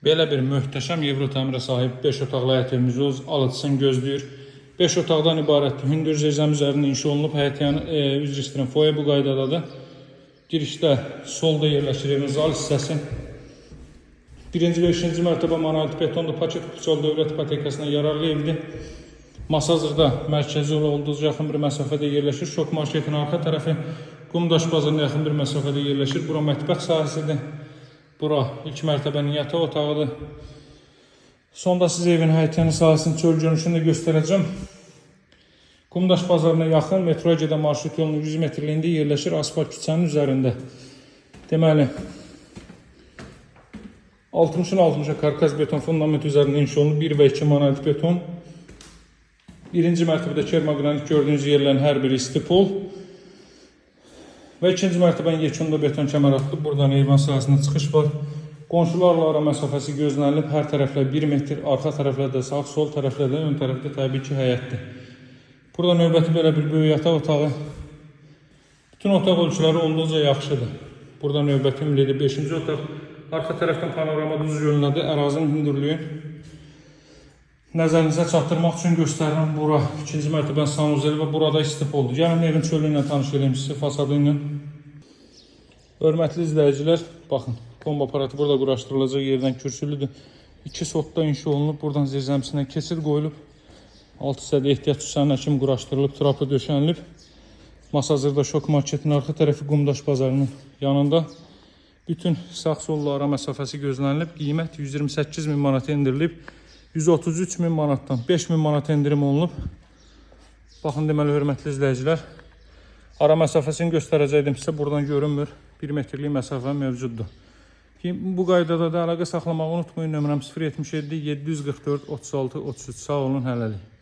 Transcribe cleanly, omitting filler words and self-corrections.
Belə bir möhtəşəm Evrotəmirə sahib 5 otaqlı həyət evimiz alıcısını gözləyir. 5 otaqdan ibarətdir. Hündür zirzəm üzərində inşa olunub. Üzr istəyirəm, foye bu qaydadadır. Girişdə solda yerləşir evin zal hissəsi. Birinci və ikinci mərtəbə monolitik betonlu paket kupçalı dövlət ipotekasına yararlı evdir. Masa hazırda mərkəzi olduqca yaxın bir məsafədə yerləşir. Şok marketin arxa tərəfi Qumdaş bazarına yaxın bir məsafədə yerləşir. Bura mətbəx sahəsidir. Bura ilk mərtəbənin yataq otağıdır. Sonda siz evin həyətinin sahəsinin çöl görünüşünü də göstərəcəm. Qumdaş bazarına yaxın metroya gedən marşrut yolunun 100 metrliyində yerləşir asfalt küçənin üzərində. Deməli, 60-60 karkas beton fundament üzərində inşa olunub 1 və 2 monolitik beton. Birinci mərtəbədə kermogranit gördüyünüz yerlərin hər biri istipol. Və ikinci mərtəbənin yekunda beton kəmər atılıb. Buradan eyvan sahəsində çıxış var. Qonşularla ara məsafəsi gözlənilib. Hər tərəflər 1 metr, arxa tərəflərdə sağ, sol tərəflərdə, ön tərəfdə təbii ki həyətdir. Burada növbəti belə bir böyük yataq otağı. Bütün otaq ölçüləri olduqca yaxşıdır. Burada növbəti ümlidir 5-ci otaq. Arxa tərəfdən panorama düz yönlədir. Ərazinin hündürlüyü nəzərinizə çatdırmaq üçün göstərirəm. Bura ikinci mərtəbənin sanuzeli və burada istipoldur. Gəlin evin çölü ilə tanış edeyim sizi, fasadı ilə. Hörmətli izləyicilər, baxın, bomba aparatı burada quraşdırılacaq yerdən kürsülüdür. 2 sotda inşa olunub, buradan zirzəmisindən keçid qoyulub. Alt hissədə ehtiyat üsərinə kimi quraşdırılıb, trapı döşənilib. Masa hazırda şok marketin arxa tərəfi Qumdaş bazarının yanında. Bütün sağ-solla ara məsafəsi gözlənilib. Qiymət 128 min manata endirilib. 133 min manatdan 5 min manat endirim olunub. Baxın, deməli, hörmətli izləyicilər, ara məsafəsini göstərəcəkdim sizə, buradan görünmür. 1 metrlik məsafə mövcuddur. Bu qaydada da əlaqə saxlamağı unutmayın. Nömrəm 077 744 36 33. Sağ olun, hələlik.